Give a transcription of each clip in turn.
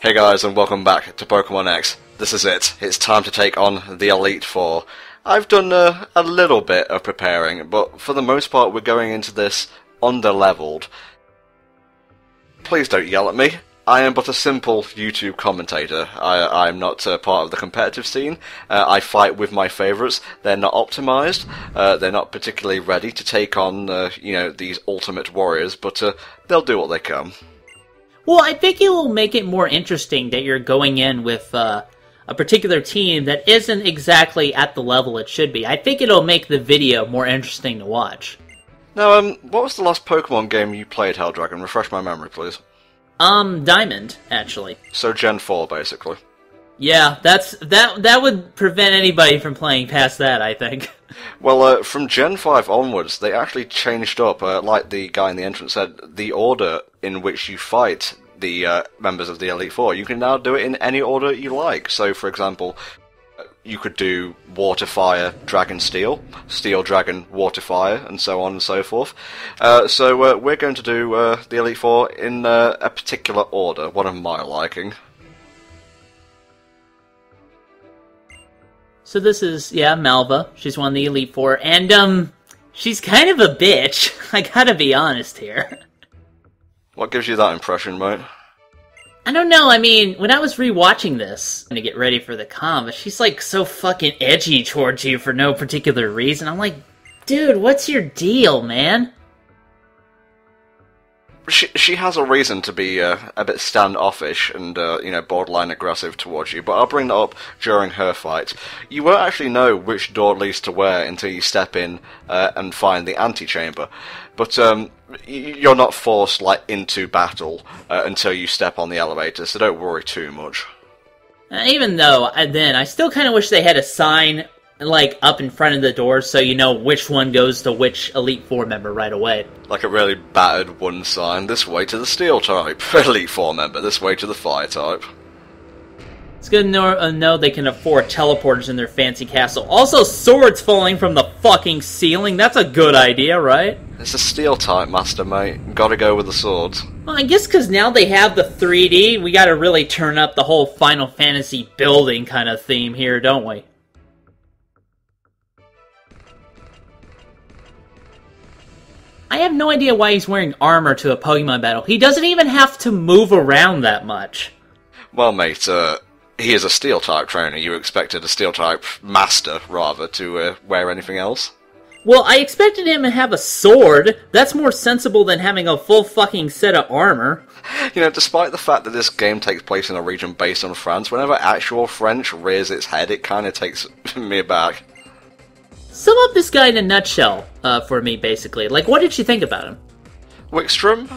Hey guys, and welcome back to Pokémon X. This is it. It's time to take on the Elite Four. I've done a little bit of preparing, but for the most part we're going into this under-leveled. Please don't yell at me. I am but a simple YouTube commentator. I'm not part of the competitive scene. I fight with my favourites. They're not optimised. They're not particularly ready to take on, these ultimate warriors, but they'll do what they can. Well, I think it will make it more interesting that you're going in with a particular team that isn't exactly at the level it should be. I think it'll make the video more interesting to watch. Now, what was the last Pokemon game you played, Helldragon? Refresh my memory, please. Diamond, actually. So Gen 4, basically. Yeah, that would prevent anybody from playing past that, I think. Well, from Gen 5 onwards, they actually changed up, like the guy in the entrance said, the order in which you fight the members of the Elite Four. You can now do it in any order you like. So, for example, you could do Water, Fire, Dragon, Steel, Steel, Dragon, Water, Fire, and so on and so forth. So we're going to do the Elite Four in a particular order, one of my liking. So this is, Malva. She's one of the Elite Four, and, she's kind of a bitch. I gotta be honest here. What gives you that impression, mate? I don't know, I mean, when I was rewatching this, to get ready for the con, she's like so fucking edgy towards you for no particular reason. I'm like, dude, what's your deal, man? She has a reason to be a bit standoffish and, borderline aggressive towards you, but I'll bring that up during her fight. You won't actually know which door leads to where until you step in and find the antechamber. But you're not forced into battle until you step on the elevator, so don't worry too much. Even though, I still kind of wish they had a sign up in front of the door so you know which one goes to which Elite Four member right away. Like a really battered one sign, this way to the Steel type. Elite Four member, this way to the Fire type. It's good to know they can afford teleporters in their fancy castle. Also, swords falling from the fucking ceiling, that's a good idea, right? It's a Steel type, Master, mate. Gotta go with the swords. Well, I guess because now they have the 3D, we gotta really turn up the whole Final Fantasy building kind of theme here, don't we? I have no idea why he's wearing armor to a Pokemon battle. He doesn't even have to move around that much. Well, mate, he is a Steel-type trainer. You expected a Steel-type master, rather, to wear anything else? Well, I expected him to have a sword. That's more sensible than having a full fucking set of armor. You know, despite the fact that this game takes place in a region based on France, whenever actual French rears its head, it kind of takes me aback. Sum up this guy in a nutshell for me, basically. What did you think about him? Wickstrom?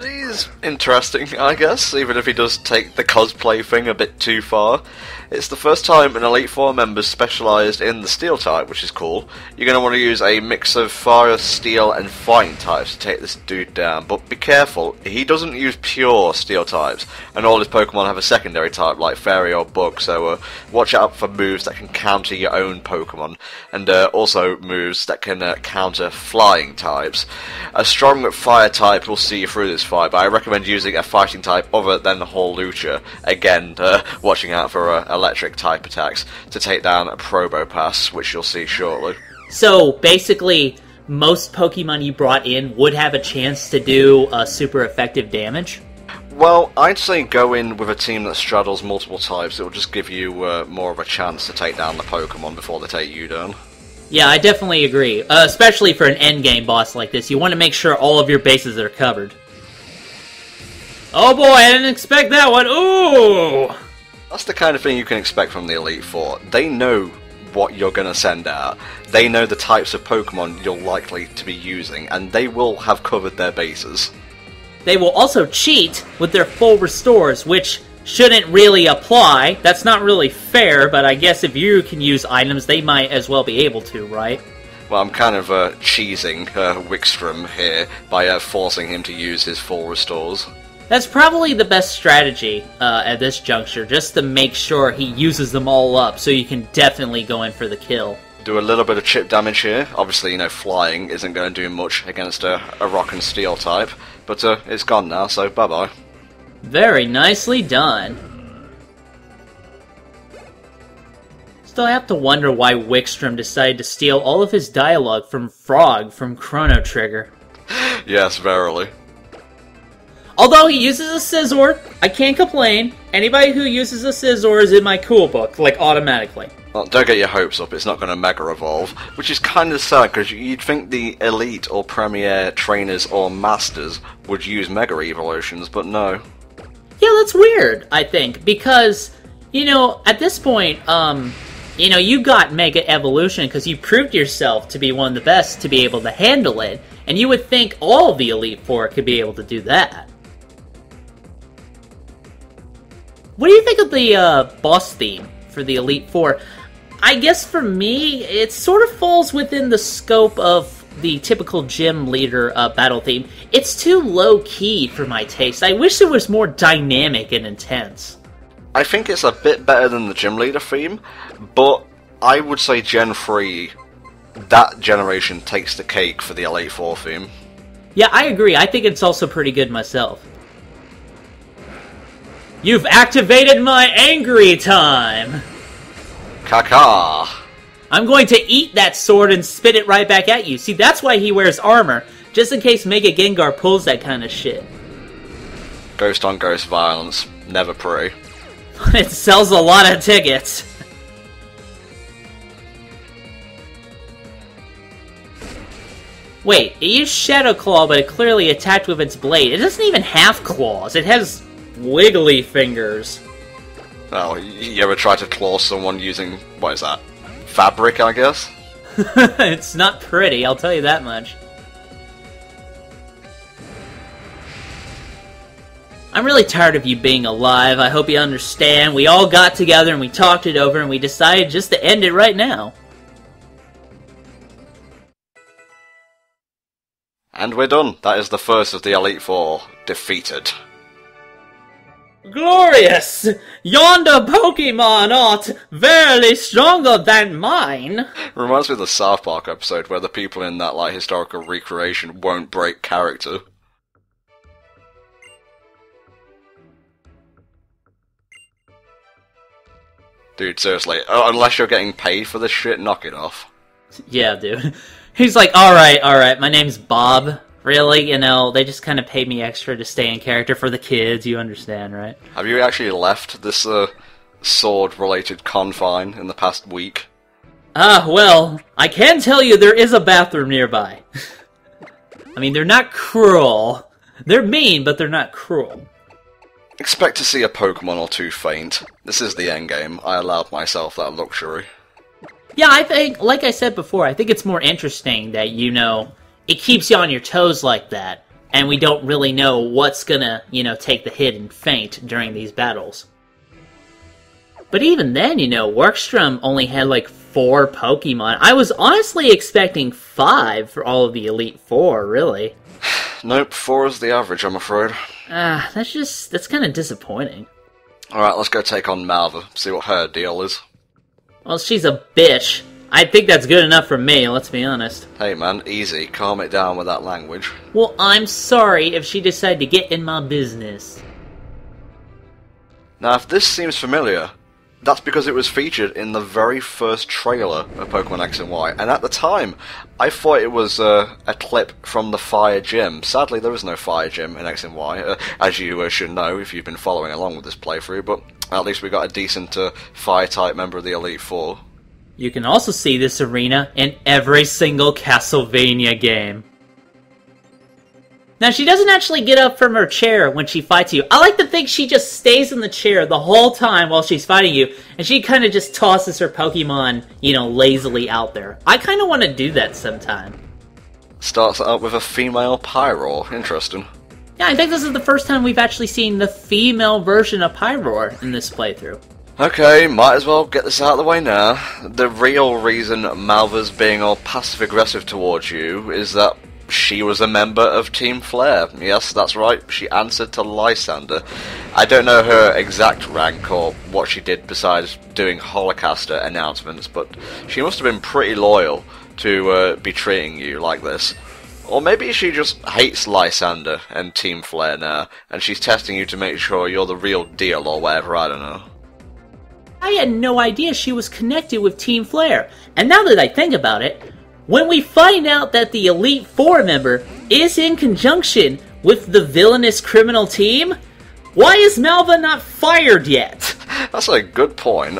He's interesting, I guess, even if he does take the cosplay thing a bit too far. It's the first time an Elite Four member's specialised in the Steel type, which is cool. You're going to want to use a mix of Fire, Steel, and Fighting types to take this dude down, but be careful, he doesn't use pure Steel types, and all his Pokemon have a secondary type like Fairy or Bug, so watch out for moves that can counter your own Pokemon, and also moves that can counter Flying types. A strong Fire type will see you through this fight, but I recommend using a Fighting type other than Hawlucha, again, watching out for electric type attacks to take down a Probopass, which you'll see shortly. So basically, most Pokemon you brought in would have a chance to do super effective damage? Well, I'd say go in with a team that straddles multiple types. It will just give you more of a chance to take down the Pokemon before they take you down. Yeah, I definitely agree. Especially for an endgame boss like this. You want to make sure all of your bases are covered. Oh boy, I didn't expect that one. Ooh! That's the kind of thing you can expect from the Elite Four. They know what you're going to send out. They know the types of Pokemon you're likely to be using, and they will have covered their bases. They will also cheat with their full restores, which shouldn't really apply. That's not really fair, but I guess if you can use items, they might as well be able to, right? Well, I'm kind of cheesing Wickstrom here by forcing him to use his full restores. That's probably the best strategy at this juncture, just to make sure he uses them all up, so you can definitely go in for the kill. Do a little bit of chip damage here. Obviously, flying isn't going to do much against a rock and steel type, but it's gone now, so bye-bye. Very nicely done. Still, I have to wonder why Wickstrom decided to steal all of his dialogue from Frog from Chrono Trigger. Yes, verily. Although he uses a scissor, I can't complain. Anybody who uses a scissor is in my cool book, like, automatically. Well, don't get your hopes up, it's not going to Mega Evolve, which is kind of sad, because you'd think the Elite or Premier trainers or Masters would use Mega Evolutions, but no. Yeah, that's weird, I think, because, you know, at this point, you know, you got Mega Evolution because you proved yourself to be one of the best to be able to handle it, and you would think all of the Elite Four could be able to do that. What do you think of the boss theme for the Elite Four? I guess for me, it sort of falls within the scope of the typical gym leader battle theme. It's too low-key for my taste. I wish it was more dynamic and intense. I think it's a bit better than the Gym Leader theme, but I would say Gen 3, that generation takes the cake for the Elite Four theme. Yeah, I agree. I think it's also pretty good myself. You've activated my angry time! Kaka! I'm going to eat that sword and spit it right back at you. See, that's why he wears armor, just in case Mega Gengar pulls that kind of shit. Ghost on ghost violence, never pretty. It sells a lot of tickets. Wait, it used Shadow Claw, but it clearly attacked with its blade. It doesn't even have claws. It has wiggly fingers. Oh, you ever try to claw someone using, what is that? Fabric, I guess? It's not pretty, I'll tell you that much. I'm really tired of you being alive, I hope you understand. We all got together and we talked it over and we decided just to end it right now. And we're done. That is the first of the Elite Four defeated. Glorious! Yonder Pokemon art verily stronger than mine! Reminds me of the South Park episode where the people in that, like, historical recreation won't break character. Dude, seriously, unless you're getting paid for this shit, knock it off. Yeah, dude. He's like, alright, my name's Bob. Really? You know, they just kind of paid me extra to stay in character for the kids, you understand, right? Have you actually left this, sword-related confine in the past week? Ah, well, I can tell you there is a bathroom nearby. I mean, they're not cruel. They're mean, but they're not cruel. Expect to see a Pokemon or two faint. This is the endgame. I allowed myself that luxury. Yeah, I think, like I said before, I think it's more interesting that, you know, it keeps you on your toes like that, and we don't really know what's gonna, you know, take the hit and faint during these battles. But even then, you know, Wickstrom only had like 4 Pokemon. I was honestly expecting 5 for all of the Elite Four, really. Nope, 4 is the average, I'm afraid. That's kind of disappointing. Alright, let's go take on Malva, see what her deal is. Well, she's a bitch. I think that's good enough for me, let's be honest. Hey man, easy, calm it down with that language. Well, I'm sorry if she decided to get in my business. Now, if this seems familiar, that's because it was featured in the very first trailer of Pokémon X and Y, and at the time, I thought it was a clip from the Fire Gym. Sadly, there is no Fire Gym in X and Y, as you should know if you've been following along with this playthrough, but at least we got a decent Fire-type member of the Elite Four. You can also see this arena in every single Castlevania game. Now, she doesn't actually get up from her chair when she fights you. I like to think she just stays in the chair the whole time while she's fighting you, and she kind of just tosses her Pokemon, you know, lazily out there. I kind of want to do that sometime. Starts it up with a female Pyroar. Interesting. Yeah, I think this is the first time we've actually seen the female version of Pyroar in this playthrough. Okay, might as well get this out of the way now. The real reason Malva's being all passive-aggressive towards you is that she was a member of Team Flare. Yes, that's right, she answered to Lysander. I don't know her exact rank or what she did besides doing Holocaster announcements, but she must have been pretty loyal to be treating you like this. Or maybe she just hates Lysander and Team Flare now, and she's testing you to make sure you're the real deal or whatever, I don't know. I had no idea she was connected with Team Flare, and now that I think about it, when we find out that the Elite Four member is in conjunction with the villainous criminal team, why is Malva not fired yet? That's a good point.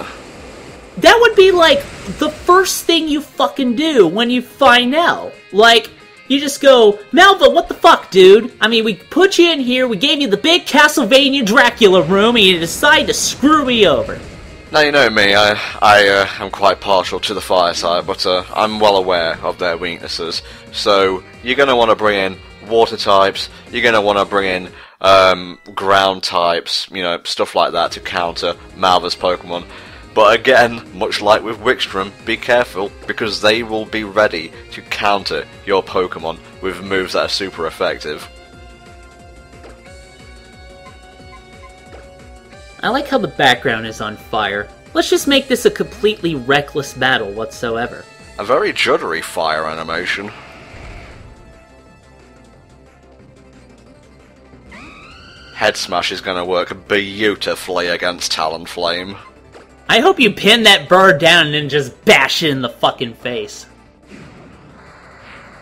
That would be like the first thing you fucking do when you find out. Like, you just go, Malva, what the fuck, dude? I mean, we put you in here, we gave you the big Castlevania Dracula room, and you decide to screw me over. Now, you know me, I am quite partial to the fire side, but I'm well aware of their weaknesses. So, you're going to want to bring in water types, you're going to want to bring in ground types, you know, stuff like that to counter Malva's Pokemon. But again, much like with Wickstrom, be careful, because they will be ready to counter your Pokemon with moves that are super effective. I like how the background is on fire. Let's just make this a completely reckless battle whatsoever. A very juddery fire animation. Head Smash is going to work beautifully against Talonflame. I hope you pin that bird down and then just bash it in the fucking face.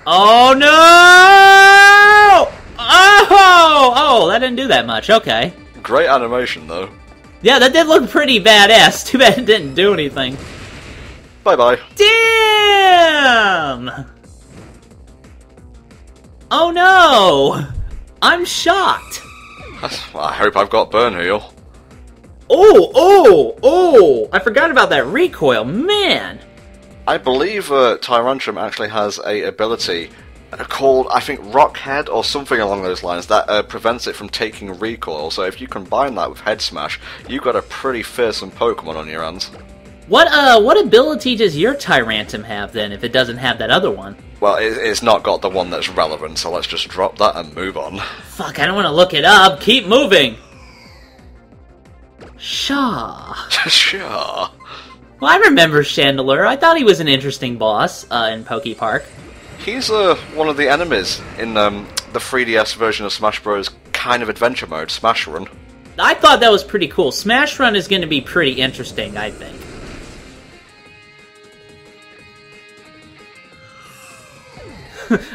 Oh no! Oh, that didn't do that much, okay. Great animation though. Yeah, that did look pretty badass. Too bad it didn't do anything. Bye-bye. Damn! Oh no! I'm shocked. I hope I've got Burn Heal. Oh! I forgot about that recoil, man! I believe Tyrantrum actually has a ability called, I think, Rockhead or something along those lines that prevents it from taking recoil. So if you combine that with Head Smash, you've got a pretty fearsome Pokemon on your hands. What ability does your Tyrantrum have then, if it doesn't have that other one? Well, it's not got the one that's relevant, so let's just drop that and move on. Fuck, I don't want to look it up. Keep moving. Shaw. Sure. Well, I remember Chandelure. I thought he was an interesting boss in Poke Park. He's one of the enemies in the 3DS version of Smash Bros. Kind of adventure mode, Smash Run. I thought that was pretty cool. Smash Run is going to be pretty interesting, I think.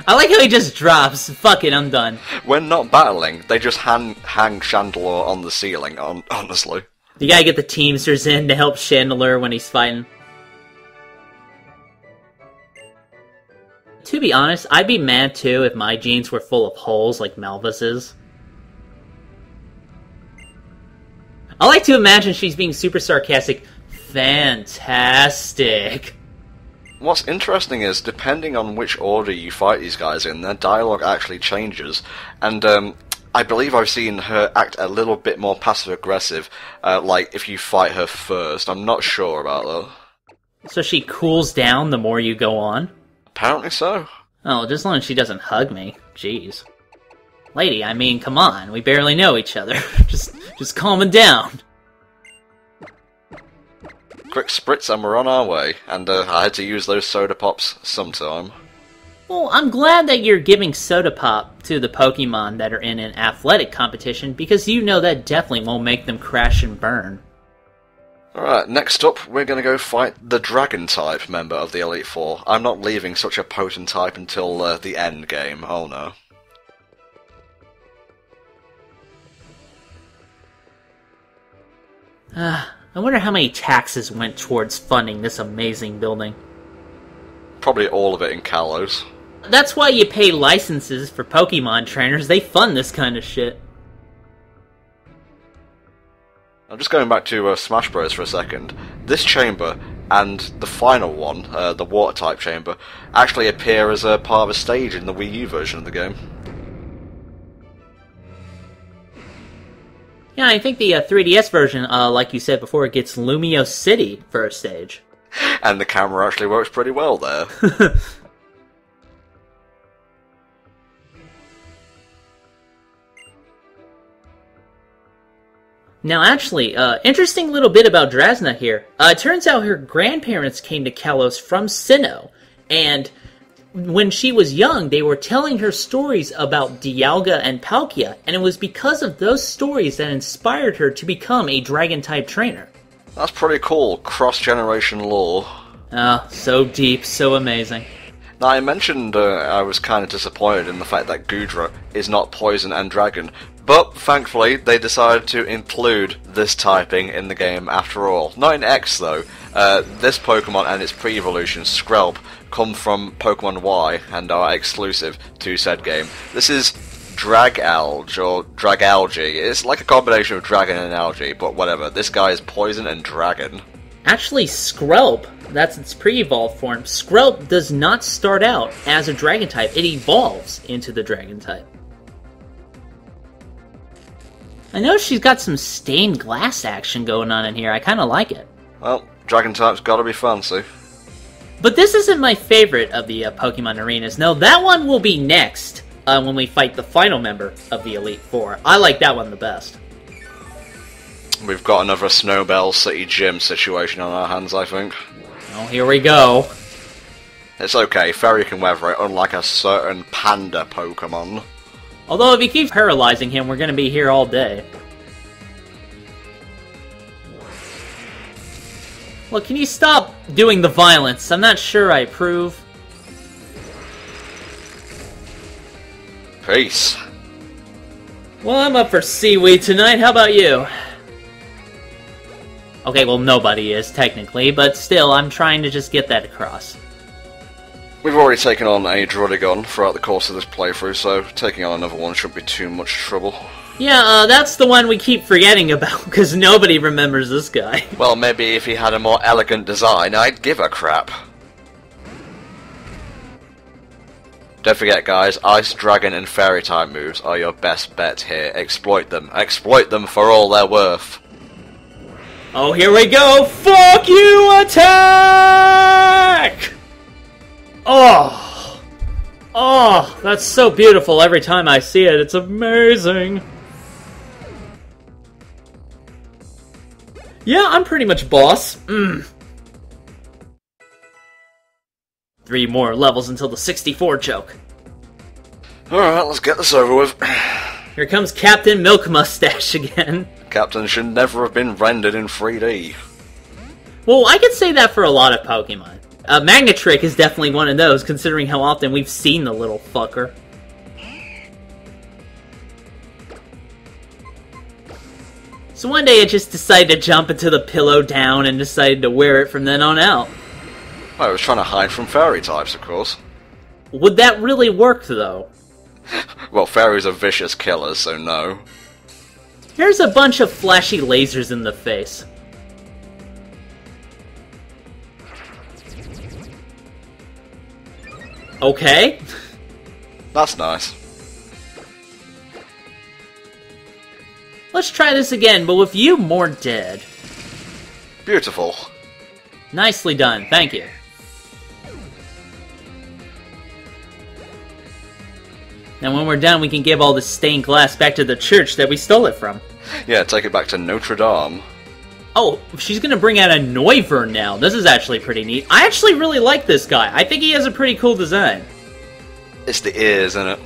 I like how he just drops. Fuck it, I'm done. When not battling, they just hang Chandelure on the ceiling, honestly. You gotta get the Teamsters in to help Chandelure when he's fighting. To be honest, I'd be mad too if my jeans were full of holes like Malva's is. I like to imagine she's being super sarcastic. Fantastic. What's interesting is, depending on which order you fight these guys in, their dialogue actually changes. And I believe I've seen her act a little bit more passive-aggressive, like if you fight her first. I'm not sure about that. So she cools down the more you go on? Apparently so. Oh, just as long as she doesn't hug me. Jeez. Lady, I mean, come on. We barely know each other. just calm it down. Quick spritz and we're on our way. And I had to use those soda pops sometime. Well, I'm glad that you're giving Soda Pop to the Pokemon that are in an athletic competition, because you know that definitely won't make them crash and burn. Alright, next up, we're going to go fight the Dragon-type member of the Elite Four. I'm not leaving such a potent type until the end game, oh no. I wonder how many taxes went towards funding this amazing building. Probably all of it in Kalos. That's why you pay licenses for Pokemon trainers. They fund this kind of shit. I'm just going back to Smash Bros for a second. This chamber and the final one, the Water-type chamber, actually appear as a part of a stage in the Wii U version of the game. Yeah, I think the 3DS version, like you said before, gets Lumio City for a stage. And the camera actually works pretty well there. Now, actually, interesting little bit about Drasna here. It turns out her grandparents came to Kalos from Sinnoh, and when she was young, they were telling her stories about Dialga and Palkia, and it was because of those stories that inspired her to become a Dragon-type trainer. That's pretty cool, cross-generation lore. Oh, so deep, so amazing. Now, I mentioned I was kind of disappointed in the fact that Goodra is not Poison and Dragon, but thankfully they decided to include this typing in the game after all. Not in X though. This Pokemon and its pre-evolution, Skrelp, come from Pokemon Y and are exclusive to said game. This is Dragalge, or Dragalge. It's like a combination of dragon and algae, but whatever. This guy is Poison and Dragon. Actually, Skrelp, that's its pre-evolved form. Skrelp does not start out as a dragon type. It evolves into the dragon type. I know she's got some stained glass action going on in here. I kind of like it. Well, dragon type's gotta be fancy. But this isn't my favorite of the Pokemon arenas. No, that one will be next when we fight the final member of the Elite Four. I like that one the best. We've got another Snowbell City Gym situation on our hands, I think. Oh, here we go. It's okay, Fairy can weather it, unlike a certain panda Pokemon. Although if he keeps paralyzing him, we're going to be here all day. Well, can you stop doing the violence? I'm not sure I approve. Peace. Well, I'm up for seaweed tonight. How about you? Okay, well, nobody is, technically, but still, I'm trying to just get that across. We've already taken on a Druddigon throughout the course of this playthrough, so taking on another one shouldn't be too much trouble. Yeah, that's the one we keep forgetting about, because nobody remembers this guy. Well, maybe if he had a more elegant design, I'd give a crap. Don't forget, guys, Ice, Dragon, and Fairy type moves are your best bet here. Exploit them. Exploit them for all they're worth. Oh, here we go! Fuck you, attack! Oh! Oh, that's so beautiful every time I see it. It's amazing. Yeah, I'm pretty much boss. 3 more levels until the 64 choke. Alright, let's get this over with. Here comes Captain Milk Mustache again. Captain should never have been rendered in 3D. Well, I could say that for a lot of Pokemon. Magnetrick is definitely one of those, considering how often we've seen the little fucker. So one day it just decided to jump into the pillow down and decided to wear it from then on out. Well, I was trying to hide from Fairy types, of course. Would that really work, though? Well, fairies are vicious killers, so no. Here's a bunch of flashy lasers in the face. Okay. That's nice. Let's try this again, but with you more dead. Beautiful. Nicely done, thank you. Now when we're done, we can give all the stained glass back to the church that we stole it from. Yeah, take it back to Notre Dame. Oh, she's gonna bring out a Noivern now. This is actually pretty neat. I actually really like this guy. I think he has a pretty cool design. It's the ears, isn't it?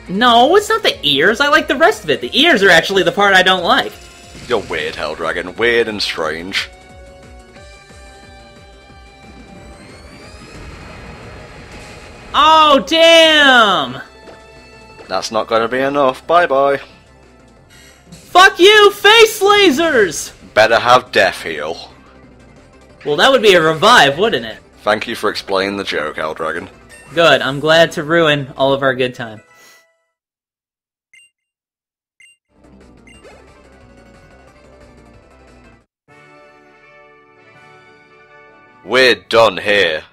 No, it's not the ears. I like the rest of it. The ears are actually the part I don't like. You're weird, Helldragon. Weird and strange. Oh, damn! That's not going to be enough. Bye-bye. Fuck you, face lasers! Better have Death Heal. Well, that would be a revive, wouldn't it? Thank you for explaining the joke, Helldragon. Good, I'm glad to ruin all of our good time. We're done here.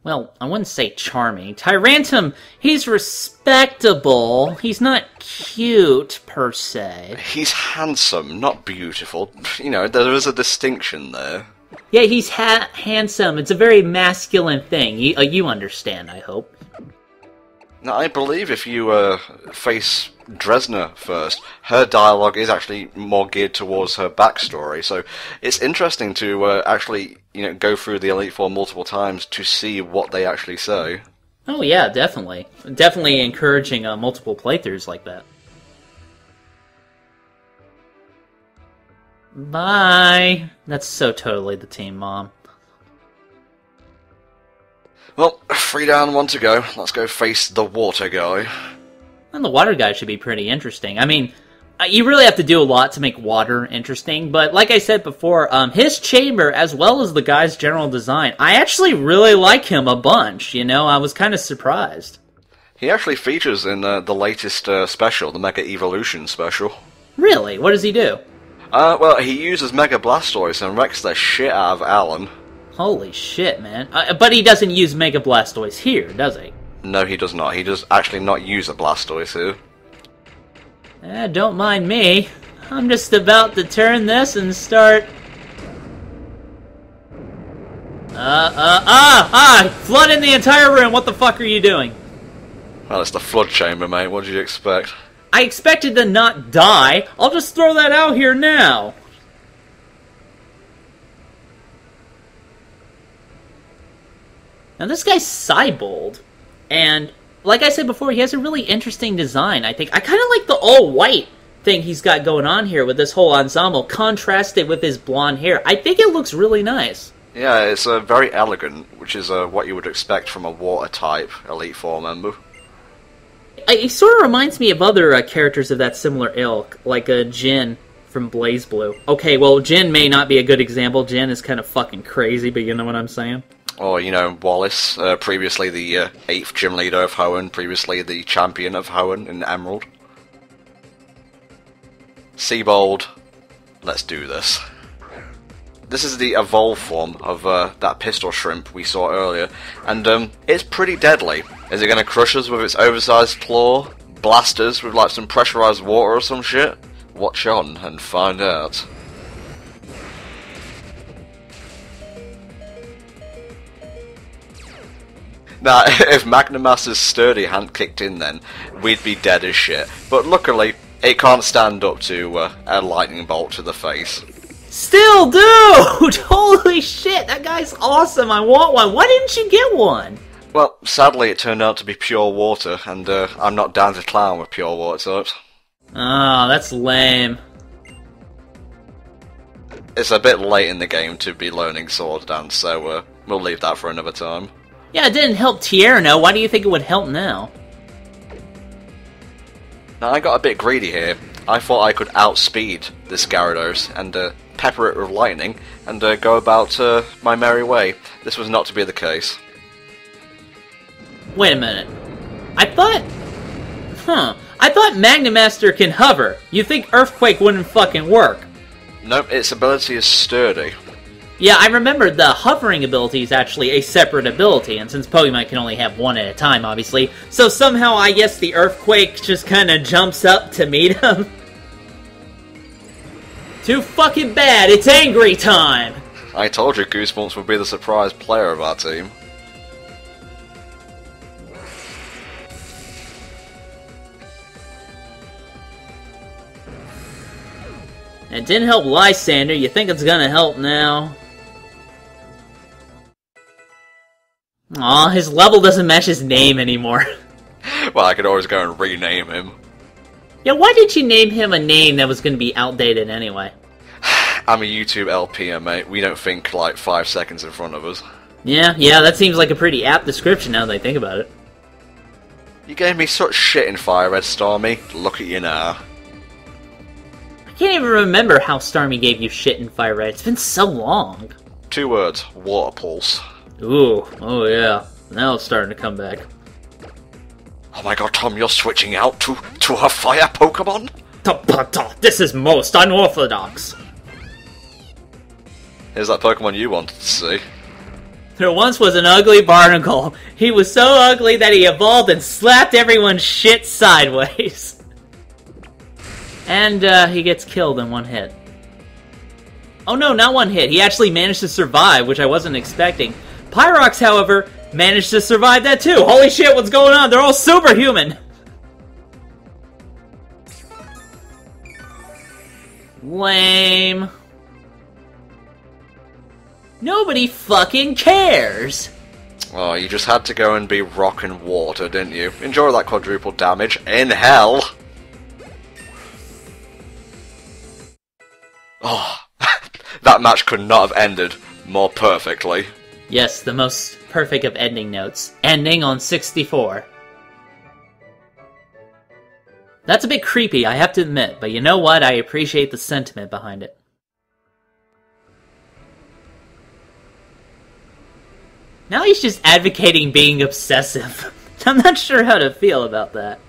Well, I wouldn't say charming. Tyrantum, he's respectable. He's not cute, per se. He's handsome, not beautiful. You know, there is a distinction there. Yeah, he's handsome. It's a very masculine thing. You understand, I hope. Now, I believe if you face Drasna first, her dialogue is actually more geared towards her backstory, so it's interesting to actually, go through the Elite Four multiple times to see what they actually say. Oh yeah, definitely. Definitely encouraging multiple playthroughs like that. Bye! That's so totally the team, Mom. Well, 3 down, 1 to go. Let's go face the water guy. And the water guy should be pretty interesting. I mean, you really have to do a lot to make water interesting, but like I said before, his chamber, as well as the guy's general design, I actually really like him a bunch, I was kind of surprised. He actually features in the latest special, the Mega Evolution special. Really? What does he do? Well, he uses Mega Blastoise and wrecks the shit out of Alan. Holy shit, man. But he doesn't use Mega Blastoise here, does he? No, he does not. He does actually not use a Blastoise here. Don't mind me. I'm just about to turn this and start... Flooding the entire room! What the fuck are you doing? Well, it's the flood chamber, mate. What did you expect? I expected to not die. I'll just throw that out here now. Now this guy's Siebold, and like I said before, he has a really interesting design, I think. I kind of like the all-white thing he's got going on here with this whole ensemble, contrasted with his blonde hair. I think it looks really nice. Yeah, it's very elegant, which is what you would expect from a water-type Elite Four member. He sort of reminds me of other characters of that similar ilk, like Jin from BlazBlue. Okay, well, Jin may not be a good example. Jin is kind of fucking crazy, but you know what I'm saying? Or, Wallace, previously the 8th gym leader of Hoenn, previously the champion of Hoenn in Emerald. Siebold, let's do this. This is the evolved form of that pistol shrimp we saw earlier, and it's pretty deadly. Is it going to crush us with its oversized claw? Blast us with like some pressurized water or some shit? Watch on and find out. Now, if Magnamaster's sturdy hadn't kicked in then, we'd be dead as shit. But luckily, it can't stand up to a lightning bolt to the face. Still, dude! Holy shit, that guy's awesome, I want one. Why didn't you get one? Well, sadly it turned out to be pure water, and I'm not down to clown with pure water types. Oh, that's lame. It's a bit late in the game to be learning Sword Dance, so we'll leave that for another time. Yeah, it didn't help Tierno. Why do you think it would help now? Now, I got a bit greedy here. I thought I could outspeed this Gyarados and pepper it with lightning and go about my merry way. This was not to be the case. Wait a minute. I thought Magnamaster can hover. You think Earthquake wouldn't fucking work? Nope, its ability is sturdy. Yeah, I remember the hovering ability is actually a separate ability, and since Pokemon can only have one at a time, obviously, so somehow I guess the Earthquake just kinda jumps up to meet him. Too fucking bad, it's angry time! I told you Goosebumps would be the surprise player of our team. It didn't help Lysander, you think it's gonna help now? Aw, his level doesn't match his name anymore. Well, I could always go and rename him. Yeah, why did you name him a name that was gonna be outdated anyway? I'm a YouTube LPM, mate. We don't think like 5 seconds in front of us. Yeah, that seems like a pretty apt description now that I think about it. You gave me such shit in Fire Red, Stormy. Look at you now. I can't even remember how Starmie gave you shit in Fire Red. It's been so long. 2 words. Water Pulse. Ooh, oh yeah. Now it's starting to come back. Oh my god, Tom, you're switching out to a fire Pokemon? This is most unorthodox. Here's that Pokemon you wanted to see. There once was an ugly barnacle. He was so ugly that he evolved and slapped everyone's shit sideways. And he gets killed in one hit. Oh no, not one hit. He actually managed to survive, which I wasn't expecting. Pyrox, however, managed to survive that too. Holy shit, what's going on? They're all superhuman. Lame. Nobody fucking cares. Oh, you just had to go and be rock and water, didn't you? Enjoy that quadruple damage in hell. Oh, that match could not have ended more perfectly. Yes, the most perfect of ending notes. Ending on 64. That's a bit creepy, I have to admit, but you know what? I appreciate the sentiment behind it. Now he's just advocating being obsessive. I'm not sure how to feel about that.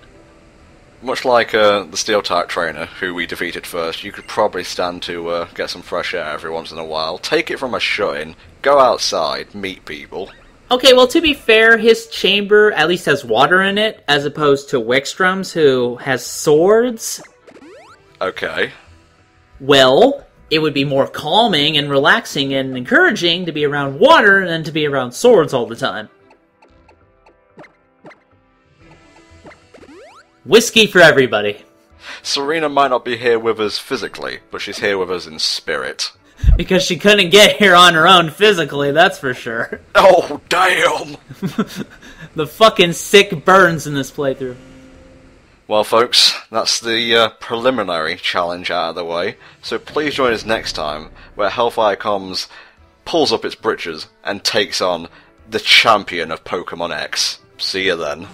Much like the Steel-type trainer, who we defeated first, you could probably stand to get some fresh air every once in a while. Take it from a shut-in, go outside, meet people. Okay, well, to be fair, his chamber at least has water in it, as opposed to Wickstrom's, who has swords. Okay. Well, it would be more calming and relaxing and encouraging to be around water than to be around swords all the time. Whiskey for everybody. Serena might not be here with us physically, but she's here with us in spirit. Because she couldn't get here on her own physically, that's for sure. Oh, damn! The fucking sick burns in this playthrough. Well, folks, that's the preliminary challenge out of the way, so please join us next time, where HellfireComms pulls up its britches and takes on the champion of Pokémon X. See you then.